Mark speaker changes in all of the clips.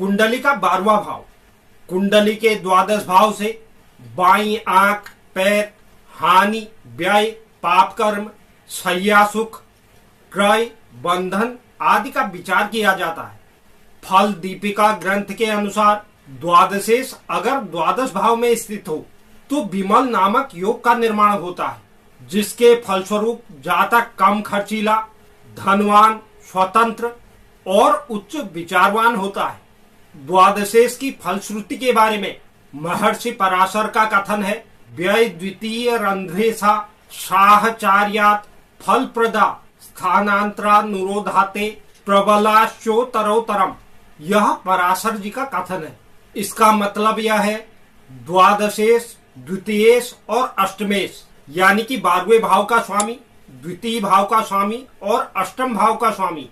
Speaker 1: कुंडली का 12वां भाव। कुंडली के 12 भाव से बाईं आंख, पैर, हानि, व्यय, पाप कर्म, शय्या सुख, क्रय, बंधन आदि का विचार किया जाता है। फल दीपिका ग्रंथ के अनुसार द्वादशेश अगर 12 भाव में स्थित हो तो विमल नामक योग का निर्माण होता है, जिसके फलस्वरूप जातक कम खर्चीला, धनवान, स्वतंत्र और उच्च विचारवान होता है। द्वादशेश की फलश्रुति के बारे में महर्षि पराशर का कथन है, व्यय द्वितीय रंध्रेसा साहचार्यात फल प्रदा स्थानांतरानुरोधाते प्रबलाश्चोत्तरोत्तरम। यह पराशर जी का कथन है। इसका मतलब यह है, द्वादशेश, द्वितीयेश और अष्टमेश यानी कि 12वें भाव का स्वामी, द्वितीय भाव का स्वामी और अष्टम भाव का स्वामी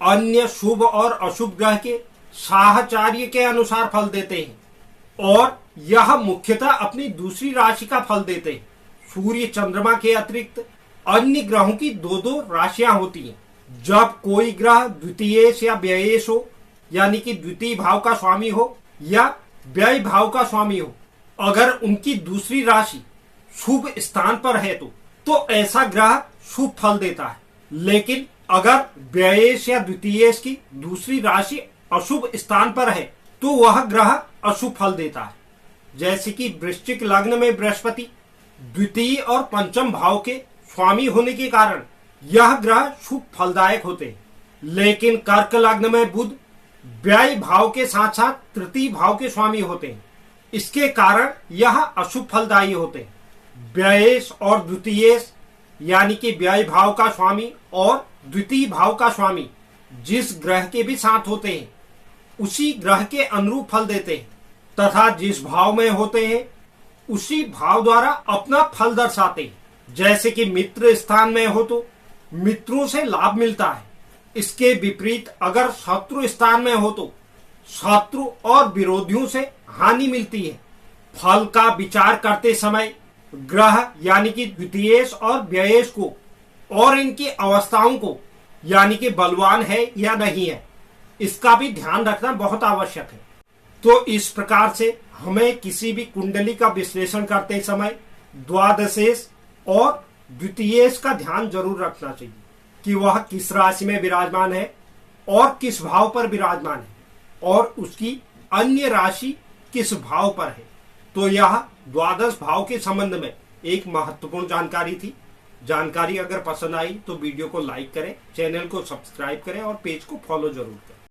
Speaker 1: अन्य शुभ और अशुभ ग्रह के साहचर्य के अनुसार फल देते हैं और यह मुख्यतः अपनी दूसरी राशि का फल देते हैं। सूर्य चंद्रमा के अतिरिक्त अन्य ग्रहों की 2-2 राशियां होती हैं। जब कोई ग्रह द्वितीयेश या व्ययेश हो यानी कि द्वितीय भाव का स्वामी हो या व्यय भाव का स्वामी हो, अगर उनकी दूसरी राशि शुभ स्थान पर है तो ऐसा ग्रह शुभ फल देता है। लेकिन अगर व्ययेश या द्वितीयेश की दूसरी राशि अशुभ स्थान पर है तो वह ग्रह अशुभ फल देता है। जैसे कि वृश्चिक लग्न में बृहस्पति द्वितीय और पंचम भाव के स्वामी होने के कारण यह ग्रह शुभ फलदायक होते हैं। लेकिन कर्क लग्न में बुध व्यय भाव के साथ साथ तृतीय भाव के स्वामी होते हैं, इसके कारण यह अशुभ फलदायी होते हैं। व्ययेश और द्वितीयेश यानी कि व्यय भाव का स्वामी और द्वितीय भाव का स्वामी जिस ग्रह के भी साथ होते हैं उसी ग्रह के अनुरूप फल देते हैं तथा जिस भाव में होते हैं उसी भाव द्वारा अपना फल दर्शाते हैं। जैसे कि मित्र स्थान में हो तो मित्रों से लाभ मिलता है। इसके विपरीत अगर शत्रु स्थान में हो तो शत्रु और विरोधियों से हानि मिलती है। फल का विचार करते समय ग्रह यानी कि द्वितीयेश और व्ययेश को और इनकी अवस्थाओं को यानी कि बलवान है या नहीं है, इसका भी ध्यान रखना बहुत आवश्यक है। तो इस प्रकार से हमें किसी भी कुंडली का विश्लेषण करते समय द्वादशेश और द्वितीयेश का ध्यान जरूर रखना चाहिए कि वह किस राशि में विराजमान है और किस भाव पर विराजमान है और उसकी अन्य राशि किस भाव पर है। तो यह 12 भाव के संबंध में एक महत्वपूर्ण जानकारी थी। जानकारी अगर पसंद आई तो वीडियो को लाइक करें, चैनल को सब्सक्राइब करें और पेज को फॉलो जरूर करें।